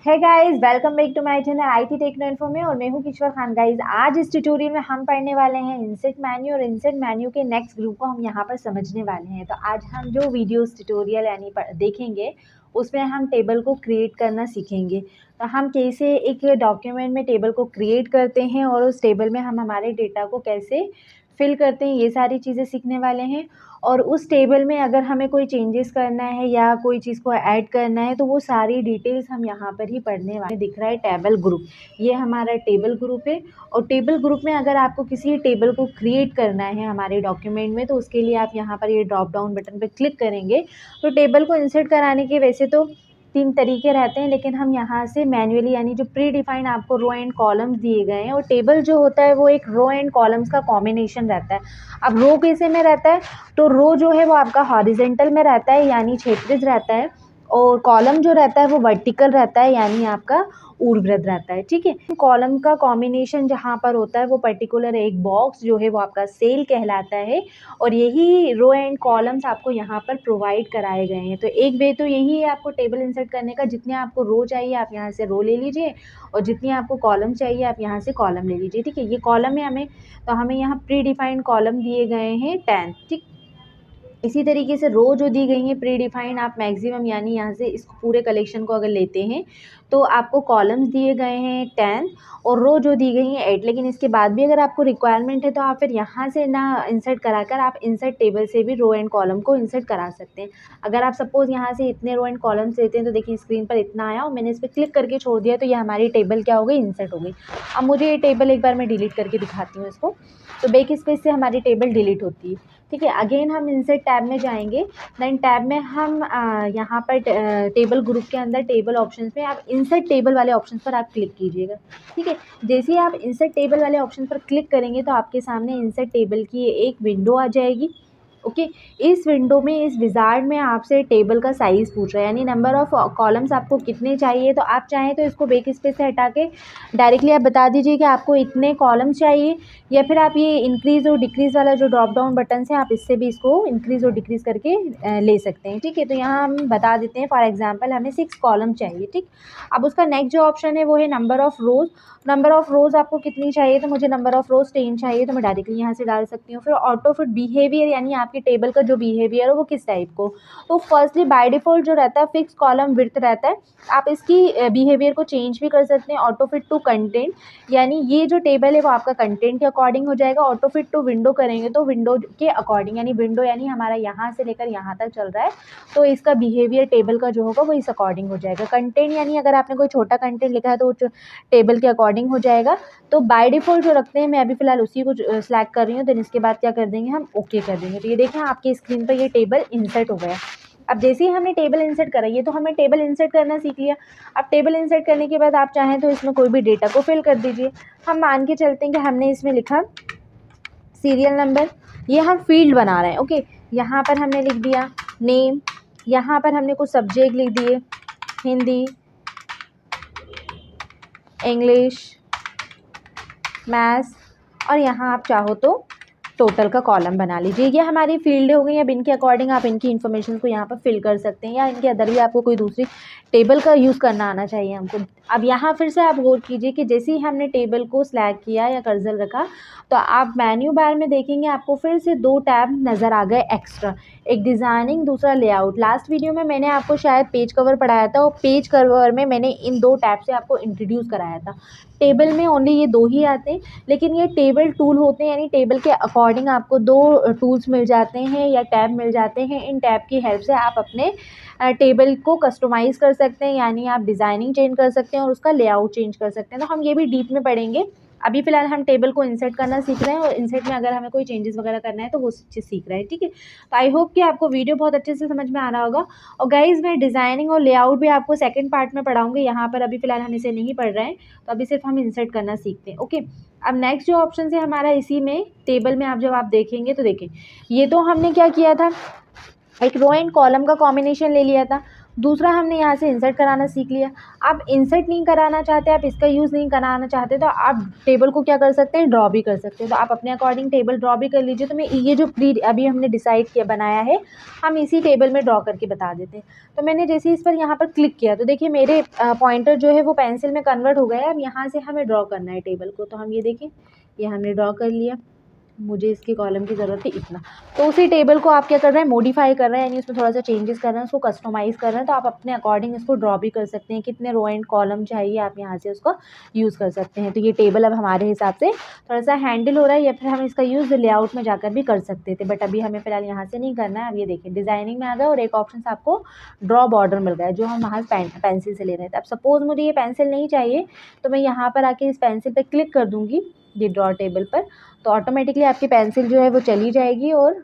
है guys, welcome back to my channel IT techno info में। और मैं हूं किशोर खान। गाइस, आज इस ट्यूटोरियल में हम पढ़ने वाले हैं इंसर्ट मेन्यू, और इंसर्ट मेन्यू के नेक्स्ट ग्रुप को हम यहां पर समझने वाले हैं। तो आज हम जो वीडियोस ट्यूटोरियल यानी देखेंगे उसमें हम टेबल को क्रिएट करना सीखेंगे। तो हम कैसे एक डॉक्यूमेंट में टेबल को क्रिएट करते हैं और उस टेबल में हम हमारे डेटा को कैसे फिल करते हैं, ये सारी चीज़ें सीखने वाले हैं। और उस टेबल में अगर हमें कोई चेंजेस करना है या कोई चीज़ को ऐड करना है तो वो सारी डिटेल्स हम यहाँ पर ही पढ़ने वाले। दिख रहा है टेबल ग्रुप, ये हमारा टेबल ग्रुप है। और टेबल ग्रुप में अगर आपको किसी टेबल को क्रिएट करना है हमारे डॉक्यूमेंट में, तो उसके लिए आप यहाँ पर ये ड्रॉप डाउन बटन पर क्लिक करेंगे। तो टेबल को इंसर्ट कराने के वैसे तो 3 तरीके रहते हैं, लेकिन हम यहाँ से मैन्युअली यानी जो प्री डिफाइंड आपको रो एंड कॉलम्स दिए गए हैं, और टेबल जो होता है वो एक रो एंड कॉलम्स का कॉम्बिनेशन रहता है। अब रो कैसे में रहता है, तो रो जो है वो आपका हॉरिजेंटल में रहता है यानी क्षैतिज रहता है, और कॉलम जो रहता है वो वर्टिकल रहता है यानी आपका ऊर्ध्वाधर रहता है। ठीक है, कॉलम का कॉम्बिनेशन जहाँ पर होता है वो पर्टिकुलर एक बॉक्स जो है वो आपका सेल कहलाता है। और यही रो एंड कॉलम्स आपको यहाँ पर प्रोवाइड कराए गए हैं। तो एक वे तो यही है आपको टेबल इंसर्ट करने का, जितने आपको रो चाहिए आप यहाँ से रो ले लीजिए, और जितनी आपको कॉलम चाहिए आप यहाँ से कॉलम ले लीजिए। ठीक है, ये कॉलम है हमें, तो हमें यहाँ प्री डिफाइंड कॉलम दिए गए हैं 10। ठीक, इसी तरीके से रो जो दी गई है प्री डिफाइंड, आप मैक्सिमम यानी यहाँ से इस पूरे कलेक्शन को अगर लेते हैं तो आपको कॉलम्स दिए गए हैं 10 और रो जो दी गई हैं 8। लेकिन इसके बाद भी अगर आपको रिक्वायरमेंट है तो आप फिर यहाँ से ना इंसर्ट कराकर आप इंसर्ट टेबल से भी रो एंड कॉलम को इंसर्ट करा सकते हैं। अगर आप सपोज़ यहाँ से इतने रो एंड कॉलम्स लेते हैं तो देखिए स्क्रीन पर इतना आया और मैंने इस पर क्लिक करके छोड़ दिया तो ये हमारी टेबल क्या हो गई, इंसर्ट हो गई। अब मुझे ये टेबल एक बार मैं डिलीट करके दिखाती हूँ इसको। तो बैक स्पेस से हमारी टेबल डिलीट होती है। ठीक है, अगेन हम इंसर्ट टैब में जाएंगे। देन टैब में हम यहाँ पर टेबल ग्रुप के अंदर टेबल ऑप्शंस में आप इंसर्ट टेबल वाले ऑप्शन पर आप क्लिक कीजिएगा। ठीक है, जैसे ही आप इंसर्ट टेबल वाले ऑप्शन पर क्लिक करेंगे तो आपके सामने इंसर्ट टेबल की एक विंडो आ जाएगी। ओके, इस विंडो में, इस विजार्ड में आपसे टेबल का साइज़ पूछ रहा है, यानी नंबर ऑफ़ कॉलम्स आपको कितने चाहिए। तो आप चाहें तो इसको बैक स्पेस से हटा के डायरेक्टली आप बता दीजिए कि आपको इतने कॉलम्स चाहिए, या फिर आप ये इंक्रीज़ और डिक्रीज़ वाला जो ड्रॉप डाउन बटन है आप इससे भी इसको इंक्रीज़ और डिक्रीज़ करके ले सकते हैं। ठीक है, तो यहाँ हम बता देते हैं फॉर एग्जांपल हमें 6 कॉलम चाहिए। ठीक, अब उसका नेक्स्ट जो ऑप्शन है वो है number of rose. Number of rose आपको कितनी चाहिए, तो मुझे नंबर ऑफ़ रोज़ 10 चाहिए, तो मैं डायरेक्टली यहाँ से डाल सकती हूँ। फिर ऑटो फिट बिहेवियर, यानी आपकी टेबल का जो बिहेवियर है वो किस टाइप को। तो फर्स्टली बाय डिफ़ॉल्ट जो रहता है फिक्स कॉलम विड्थ रहता है, आप इसकी बिहेवियर को चेंज भी कर सकते हैं। ऑटो फिट टू कंटेंट, यानी ये जो टेबल है वो आपका कंटेंट के अकॉर्डिंग हो जाएगा। ऑटो फिट टू विंडो करेंगे तो विंडो के अकॉर्डिंग, यानी विंडो यानी हमारा यहाँ से लेकर यहाँ तक चल रहा है, तो इसका बिहेवियर टेबल का जो होगा वो इस अकॉर्डिंग हो जाएगा। कंटेंट यानी अगर आपने कोई छोटा कंटेंट लिखा है तो वो टेबल के अकॉर्डिंग हो जाएगा। तो बाय डिफ़ॉल्ट जो रखते हैं मैं अभी फ़िलहाल उसी को सिलेक्ट कर रही हूँ। देन इसके बाद क्या कर देंगे, हम ओके कर देंगे। तो ये देखें आपकी स्क्रीन पर ये टेबल इंसर्ट हो गया। अब जैसे ही हमने टेबल इंसर्ट करा, ये तो हमें टेबल इंसर्ट करना सीख लिया। अब टेबल इंसर्ट करने के बाद आप चाहें तो इसमें कोई भी डेटा को फिल कर दीजिए। हम मान के चलते हैं कि हमने इसमें लिखा सीरियल नंबर, ये हम फील्ड बना रहे हैं। ओके, यहाँ पर हमने लिख दिया नेम, यहाँ पर हमने कुछ सब्जेक्ट लिख दिए, हिंदी, इंग्लिश, मैथ्स, और यहाँ आप चाहो तो टोटल का कॉलम बना लीजिए। ये हमारी फील्ड हो गई। अब इनके अकॉर्डिंग आप इनकी इन्फॉर्मेशन को यहाँ पर फिल कर सकते हैं, या इनके अंदर भी आपको कोई दूसरी टेबल का यूज़ करना आना चाहिए हमको। अब यहाँ फिर से आप गौर कीजिए कि जैसे ही हमने टेबल को सिलेक्ट किया या कर्सर रखा तो आप मेन्यू बार में देखेंगे आपको फिर से 2 टैब नज़र आ गए एक्स्ट्रा, एक डिज़ाइनिंग, दूसरा लेआउट। लास्ट वीडियो में मैंने आपको शायद पेज कवर पढ़ाया था, और पेज कवर में मैंने इन 2 टैब से आपको इंट्रोड्यूस कराया था। टेबल में ओनली ये 2 ही आते हैं, लेकिन ये टेबल टूल होते हैं, यानी टेबल के अकॉर्डिंग आपको 2 टूल्स मिल जाते हैं या टैब मिल जाते हैं। इन टैब की हेल्प से आप अपने टेबल को कस्टमाइज़ कर सकते हैं, यानी आप डिज़ाइनिंग चेंज कर सकते हैं और उसका लेआउट चेंज कर सकते हैं। तो हम ये भी डीप में पढ़ेंगे। अभी फ़िलहाल हम टेबल को इंसर्ट करना सीख रहे हैं, और इंसर्ट में अगर हमें कोई चेंजेस वगैरह करना है तो वो चीज़ सीख रहे हैं। ठीक है, तो आई होप कि आपको वीडियो बहुत अच्छे से समझ में आ रहा होगा। और गाइज़, मैं डिज़ाइनिंग और लेआउट भी आपको सेकंड पार्ट में पढ़ाऊँगी, यहाँ पर अभी फ़िलहाल हम इसे नहीं पढ़ रहे हैं। तो अभी सिर्फ हम इंसर्ट करना सीखते हैं। ओके, अब नेक्स्ट जो ऑप्शन है हमारा इसी में टेबल में, आप जब आप देखेंगे तो देखें, ये तो हमने क्या किया था, एक रो एंड कॉलम का कॉम्बिनेशन ले लिया था। दूसरा हमने यहाँ से इंसर्ट कराना सीख लिया। आप इंसर्ट नहीं कराना चाहते, आप इसका यूज़ नहीं कराना चाहते, तो आप टेबल को क्या कर सकते हैं, ड्रॉ भी कर सकते हैं। तो आप अपने अकॉर्डिंग टेबल ड्रॉ भी कर लीजिए। तो मैं ये जो प्री अभी हमने डिसाइड किया बनाया है, हम इसी टेबल में ड्रॉ करके बता देते हैं। तो मैंने जैसे इस पर यहाँ पर क्लिक किया तो देखिए मेरे पॉइंटर जो है वो पेंसिल में कन्वर्ट हो गया है। अब यहाँ से हमें ड्रॉ करना है टेबल को। तो हम ये देखें, ये हमने ड्रॉ कर लिया। मुझे इसकी कॉलम की ज़रूरत है इतना। तो उसी टेबल को आप क्या कर रहे हैं, मॉडिफाई कर रहे हैं, यानी उसमें थोड़ा सा चेंजेस कर रहे हैं, उसको कस्टमाइज़ कर रहे हैं। तो आप अपने अकॉर्डिंग इसको ड्रॉ भी कर सकते हैं, कितने रो एंड कॉलम चाहिए आप यहाँ से उसको यूज़ कर सकते हैं। तो ये टेबल अब हमारे हिसाब से थोड़ा सा हैंडल हो रहा है, या फिर हम इसका यूज़ लेआउट में जाकर भी कर सकते थे, बट अभी हमें फ़िलहाल यहाँ से नहीं करना है। अब ये देखिए डिज़ाइनिंग में आ गया और एक ऑप्शन आपको ड्रॉ बॉर्डर मिल गया है, जो हम वहाँ पेंसिल से ले रहे थे। अब सपोज़ मुझे ये पेंसिल नहीं चाहिए, तो मैं यहाँ पर आके इस पेंसिल पर क्लिक कर दूँगी, ये ड्रॉ टेबल पर, तो ऑटोमेटिकली आपकी पेंसिल जो है वो चली जाएगी और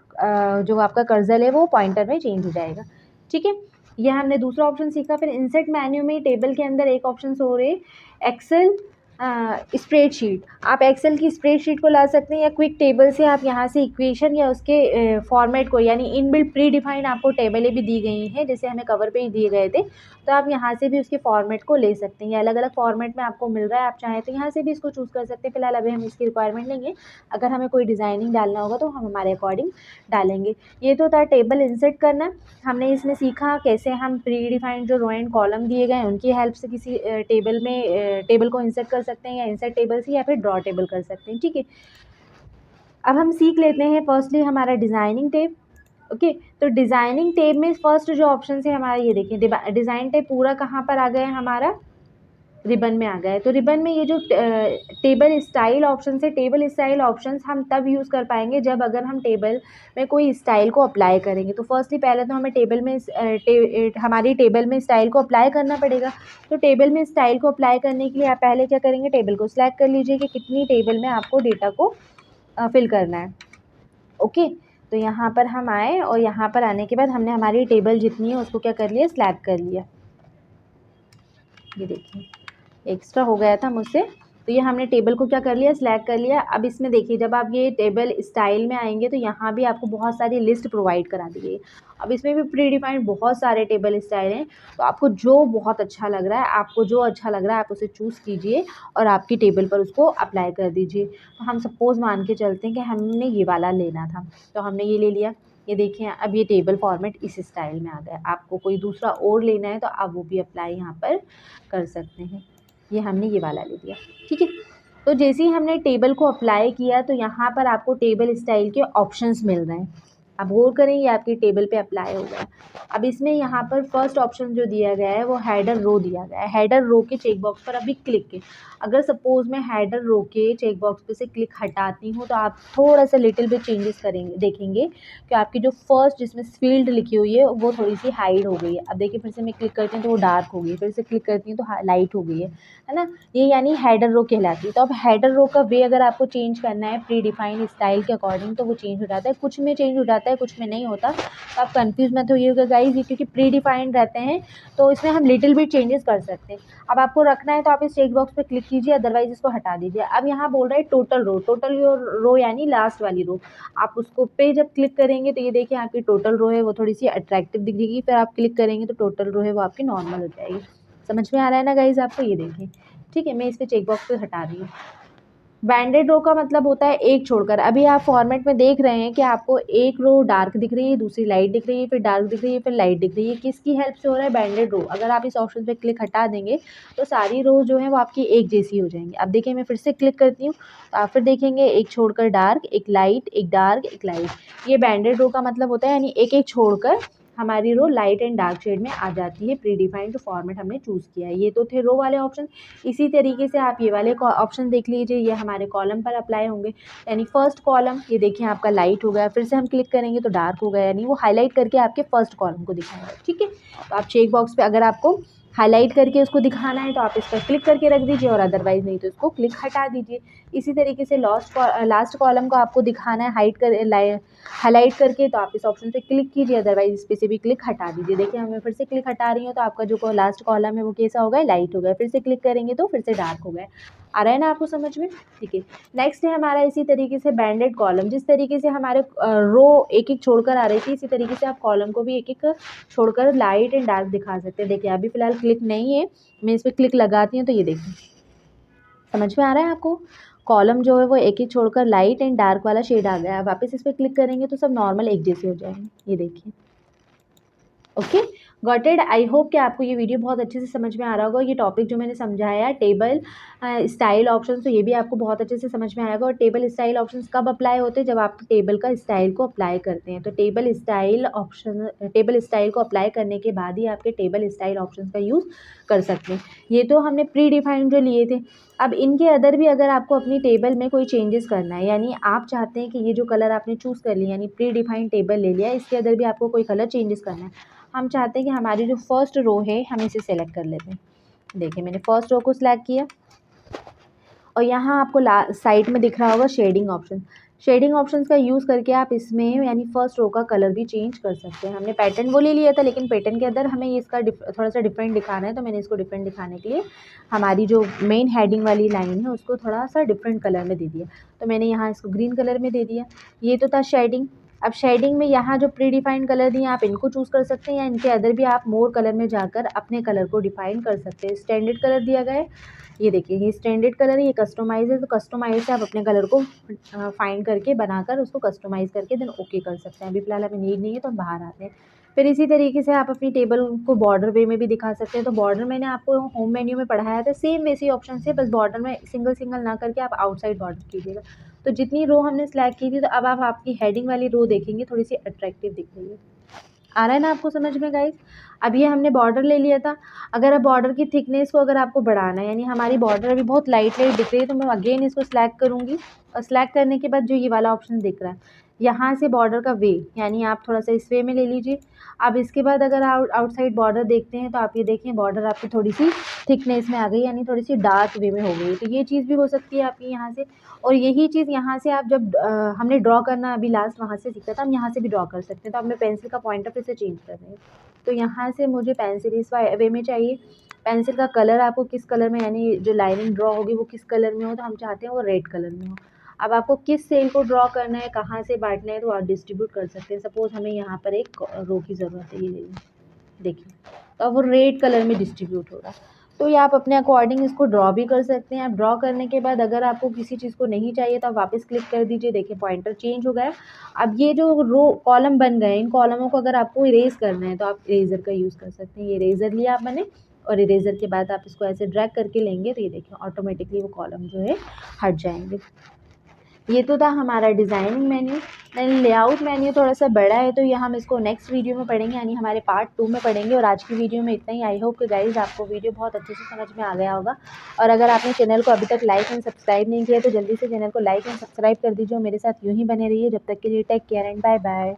जो आपका कर्सर है वो पॉइंटर में चेंज हो जाएगा। ठीक है, ये हमने दूसरा ऑप्शन सीखा। फिर इंसर्ट मेन्यू में टेबल के अंदर एक ऑप्शन हो रहे एक्सेल स्प्रेडशीट। आप एक्सेल की स्प्रेडशीट को ला सकते हैं, या क्विक टेबल से आप यहाँ से इक्वेशन या उसके फॉर्मेट को, यानी इनबिल्ट प्री डिफाइंड आपको टेबलें भी दी गई हैं, जैसे हमें कवर पे ही दिए गए थे। तो आप यहाँ से भी उसके फॉर्मेट को ले सकते हैं, या अलग अलग फॉर्मेट में आपको मिल रहा है, आप चाहें तो यहाँ से भी इसको चूज़ कर सकते हैं। फिलहाल अभी हम इसकी रिक्वायरमेंट नहीं है, अगर हमें कोई डिज़ाइनिंग डालना होगा तो हम हमारे अकॉर्डिंग डालेंगे। ये तो था टेबल इंसर्ट करना। हमने इसमें सीखा कैसे हम प्री डिफाइंड जो रो एंड कॉलम दिए गए हैं उनकी हेल्प से किसी टेबल को इंसर्ट कर सकते हैं, या इंसर्ट टेबल से, या फिर ड्रॉ टेबल कर सकते हैं। ठीक है, अब हम सीख लेते हैं फर्स्टली हमारा डिज़ाइनिंग टेब। ओके, तो डिज़ाइनिंग टेब में फर्स्ट जो ऑप्शन है हमारा, ये देखिए डिज़ाइन टेब पूरा कहाँ पर आ गया है, हमारा रिबन में आ गया है। तो रिबन में ये जो टेबल स्टाइल ऑप्शन है, टेबल स्टाइल ऑप्शंस हम तब यूज़ कर पाएंगे जब अगर हम टेबल में कोई स्टाइल को अप्लाई करेंगे। तो फर्स्टली पहले तो हमें टेबल में हमारी टेबल में स्टाइल को अप्लाई करना पड़ेगा। तो टेबल में स्टाइल को अप्लाई करने के लिए आप पहले क्या करेंगे, टेबल को सिलेक्ट कर लीजिए कि कितनी टेबल में आपको डेटा को फिल करना है। ओके, तो यहाँ पर हम आए और यहाँ पर आने के बाद हमने हमारी टेबल जितनी है उसको क्या कर लिया, सिलेक्ट कर लिया। ये देखिए एक्स्ट्रा हो गया था मुझसे, तो ये हमने टेबल को क्या कर लिया, सिलेक्ट कर लिया। अब इसमें देखिए जब आप ये टेबल स्टाइल में आएंगे तो यहाँ भी आपको बहुत सारी लिस्ट प्रोवाइड करा दी गई। अब इसमें भी प्री डिफाइंड बहुत सारे टेबल स्टाइल हैं, तो आपको जो बहुत अच्छा लग रहा है, आपको जो अच्छा लग रहा है आप उसे चूज़ कीजिए और आपकी टेबल पर उसको अप्लाई कर दीजिए। तो हम सपोज़ मान के चलते हैं कि हमने ये वाला लेना था, तो हमने ये ले लिया। ये देखिए अब ये टेबल फॉर्मेट इस स्टाइल में आ गया। आपको कोई दूसरा और लेना है तो आप वो भी अप्लाई यहाँ पर कर सकते हैं। ये हमने ये वाला ले लिया। ठीक है, तो जैसे ही हमने टेबल को अप्लाई किया तो यहाँ पर आपको टेबल स्टाइल के ऑप्शंस मिल रहे हैं। अब गौर करें, ये आपकी टेबल पे अप्लाई हो गया। अब इसमें यहाँ पर फर्स्ट ऑप्शन जो दिया गया है वो हेडर रो दिया गया है। हेडर रो के चेक बॉक्स पर अभी क्लिक के, अगर सपोज़ मैं हेडर रो के चेक बॉक्स पे से क्लिक हटाती हूँ तो आप थोड़ा सा लिटिल बिट चेंजेस करेंगे, देखेंगे कि आपकी जो फर्स्ट जिसमें फील्ड लिखी हुई है वो थोड़ी सी हाइड हो गई है। अब देखिए फिर से मैं क्लिक करती हूँ तो वो डार्क हो गई है, फिर से क्लिक करती हूँ तो लाइट हो गई है ना। ये यानी हेडर रो कहलाती है। तो अब हेडर रो का वे अगर आपको चेंज करना है प्री डिफाइंड स्टाइल के अकॉर्डिंग तो वो चेंज हो जाता है, कुछ में चेंज हो जाता है, कुछ में नहीं होता। तो आप कंफ्यूज मत होइएगा गाइस, ये क्योंकि प्री डिफाइंड रहते हैं तो इसमें हम लिटिल बिट चेंजेस कर सकते हैं। अब आपको रखना है तो आप इस चेक बॉक्स पे क्लिक कीजिए, अदरवाइज इसको हटा दीजिए। अब यहाँ बोल रहा है टोटल रो, टोटल रो यानी लास्ट वाली रो। आप उसको पे जब क्लिक करेंगे तो ये देखिए आपकी टोटल रो है वो थोड़ी सी अट्रैक्टिव दिखेगी, फिर आप क्लिक करेंगे तो टोटल रो है वो आपकी नॉर्मल हो जाएगी। समझ में आ रहा है ना गाइज आपको, ये देखिए। ठीक है, मैं इस पे चेक बॉक्स पे हटा रही हूँ। बैंडेड रो का मतलब होता है एक छोड़कर। अभी आप फॉर्मेट में देख रहे हैं कि आपको एक रो डार्क दिख रही है, दूसरी लाइट दिख रही है, फिर डार्क दिख रही है, फिर लाइट दिख रही है। किसकी हेल्प से हो रहा है, बैंडेड रो। अगर आप इस ऑप्शन पे क्लिक हटा देंगे तो सारी रो जो है वो आपकी एक जैसी हो जाएंगी। अब देखिए मैं फिर से क्लिक करती हूँ तो आप फिर देखेंगे एक छोड़कर डार्क, एक लाइट, एक डार्क, एक लाइट। ये बैंडेड रो का मतलब होता है, यानी एक एक छोड़कर हमारी रो लाइट एंड डार्क शेड में आ जाती है प्री डिफाइंड जो फॉर्मेट हमने चूज़ किया है। ये तो थे रो वाले ऑप्शन। इसी तरीके से आप ये वाले ऑप्शन देख लीजिए, ये हमारे कॉलम पर अप्लाई होंगे। यानी फर्स्ट कॉलम ये देखिए आपका लाइट हो गया, फिर से हम क्लिक करेंगे तो डार्क हो गया, यानी वो हाईलाइट करके आपके फर्स्ट कॉलम को दिखाएंगे। ठीक है, तो आप चेक बॉक्स पे अगर आपको हाईलाइट करके उसको दिखाना है तो आप इस पर क्लिक करके रख दीजिए, और अदरवाइज नहीं तो इसको क्लिक हटा दीजिए। इसी तरीके से लास्ट कॉलम को आपको दिखाना है हाईलाइट करके, तो आप इस ऑप्शन पे क्लिक कीजिए, अदरवाइज इस पे से भी क्लिक हटा दीजिए। देखिए मैं फिर से क्लिक हटा रही हूँ तो आपका जो लास्ट कॉलम है वो कैसा हो गया, लाइट हो गया। फिर से क्लिक करेंगे तो फिर से डार्क हो गया। आ रहा है ना आपको समझ में? ठीक है। नेक्स्ट है हमारा इसी तरीके से बैंडेड कॉलम। जिस तरीके से हमारे रो एक एक छोड़कर आ रही थी, इसी तरीके से आप कॉलम को भी एक एक छोड़कर लाइट एंड डार्क दिखा सकते हैं। देखिए अभी फ़िलहाल क्लिक नहीं है, मैं इस पर क्लिक लगाती हूँ तो ये देखिए समझ में आ रहा है आपको? कॉलम जो है वो एक एक छोड़कर लाइट एंड डार्क वाला शेड आ गया है। वापस इस पर क्लिक करेंगे तो सब नॉर्मल एक जैसे हो जाएंगे, ये देखिए। Okay, got it. I hope कि आपको ये वीडियो बहुत अच्छे से समझ में आ रहा होगा। ये टॉपिक जो मैंने समझाया टेबल स्टाइल ऑप्शन, तो ये भी आपको बहुत अच्छे से समझ में आएगा। और टेबल स्टाइल ऑप्शंस कब अप्लाई होते हैं? जब आप टेबल का स्टाइल को अप्लाई करते हैं। तो टेबल स्टाइल को अप्लाई करने के बाद ही आपके टेबल स्टाइल ऑप्शन का यूज़ कर सकते हैं। ये तो हमने प्री डिफाइंड जो लिए थे। अब इनके अदर भी अगर आपको अपनी टेबल में कोई चेंजेस करना है, यानी आप चाहते हैं कि ये जो कलर आपने चूज़ कर लिया, यानी प्री डिफाइंड टेबल ले लिया, इसके अदर भी आपको कोई कलर चेंजेस करना है, हम चाहते हैं कि हमारी जो फर्स्ट रो है हम इसे सेलेक्ट कर लेते हैं। देखिए मैंने फर्स्ट रो को सिलेक्ट किया और यहाँ आपको साइड में दिख रहा होगा शेडिंग ऑप्शन। शेडिंग ऑप्शंस का यूज़ करके आप इसमें यानी फर्स्ट रो का कलर भी चेंज कर सकते हैं। हमने पैटर्न वो ले लिया था, लेकिन पैटर्न के अंदर हमें इसका थोड़ा सा डिफरेंट दिखाना है, तो मैंने इसको डिफरेंट दिखाने के लिए हमारी जो मेन हेडिंग वाली लाइन है उसको थोड़ा सा डिफरेंट कलर में दे दिया। तो मैंने यहाँ इसको ग्रीन कलर में दे दिया। ये तो था शेडिंग। अब शेडिंग में यहाँ जो प्री डिफाइंड कलर दिए आप इनको चूज़ कर सकते हैं, या इनके अदर भी आप मोर कलर में जाकर अपने कलर को डिफाइन कर सकते हैं। स्टैंडर्ड कलर दिया गया है, ये देखिए ये स्टैंडर्ड कलर है, ये कस्टमाइज़ है। तो कस्टमाइज़ से आप अपने कलर को फाइंड करके बनाकर उसको कस्टमाइज़ करके देन ओके कर सकते हैं। अभी फ़िलहाल हमें नीड नहीं है तो हम बाहर आते हैं। फिर इसी तरीके से आप अपनी टेबल को बॉर्डर वे में भी दिखा सकते हैं। तो बॉर्डर मैंने आपको होम मेन्यू में पढ़ाया था, सेम वैसी ऑप्शन से, बस बॉर्डर में सिंगल सिंगल ना करके आप आउटसाइड बॉर्डर कीजिएगा। तो जितनी रो हमने सिलेक्ट की थी, तो अब आप आपकी हेडिंग वाली रो देखेंगे थोड़ी सी अट्रैक्टिव दिख रही है। आ रहा है ना आपको समझ में गाइस? अब ये हमने बॉर्डर ले लिया था। अगर अब बॉर्डर की थिकनेस को अगर आपको बढ़ाना है, यानी हमारी बॉर्डर अभी बहुत लाइट दिख रही है, तो मैं अगेन इसको सिलेक्ट करूँगी और सिलेक्ट करने के बाद जो ये वाला ऑप्शन दिख रहा है, यहाँ से बॉर्डर का वे, यानी आप थोड़ा सा इस वे में ले लीजिए। अब इसके बाद अगर आउटसाइड बॉर्डर देखते हैं, तो आप ये देखें बॉर्डर आपकी थोड़ी सी थिकनेस में आ गई, यानी थोड़ी सी डार्क वे में हो गई। तो ये चीज़ भी हो सकती है आपकी यहाँ से। और यही चीज़ यहाँ से आप जब हमने ड्रॉ करना अभी लास्ट वहाँ से सीखा था, हम यहाँ से भी ड्रॉ कर सकते हैं। तो अब मैं पेंसिल का पॉइंटर फिर से चेंज कर रही हूँ। तो यहाँ से मुझे पेंसिल इस वे में चाहिए। पेंसिल का कलर आपको किस कलर में, यानी जो लाइनिंग ड्रॉ होगी वो किस कलर में हो, तो हम चाहते हैं वो रेड कलर में हो। अब आपको किस सेल को ड्रॉ करना है, कहाँ से बांटना है, तो आप डिस्ट्रीब्यूट कर सकते हैं। सपोज़ हमें यहाँ पर एक रो की ज़रूरत है, ये ले लीजिए, देखिए तो अब वो रेड कलर में डिस्ट्रीब्यूट हो रहा है। तो ये आप अपने अकॉर्डिंग इसको ड्रॉ भी कर सकते हैं। आप ड्रॉ करने के बाद अगर आपको किसी चीज़ को नहीं चाहिए तो आप वापस क्लिक कर दीजिए। देखिए पॉइंटर चेंज हो गया। अब ये जो रो कॉलम बन गए, इन कॉलमों को अगर आपको इरेज करना है तो आप इरेजर का यूज़ कर सकते हैं। ये इरेजर लिया आप मैंने, और इरेजर के बाद आप इसको ऐसे ड्रैग करके लेंगे तो ये देखिए ऑटोमेटिकली वो कॉलम जो है हट जाएंगे। ये तो था हमारा designing menu. Then layout menu थोड़ा सा बड़ा है, तो ये हम इसको नेक्स्ट वीडियो में पढ़ेंगे, यानी हमारे पार्ट 2 में पढ़ेंगे। और आज की वीडियो में इतना ही। आई होप कि गाइज़ आपको वीडियो बहुत अच्छे से समझ में आ गया होगा। और अगर आपने चैनल को अभी तक लाइक एंड सब्सक्राइब नहीं किया तो जल्दी से चैनल को लाइक एंड सब्सक्राइब कर दीजिए और मेरे साथ यूँ ही बने रहिए। जब तक के लिए take care and bye bye.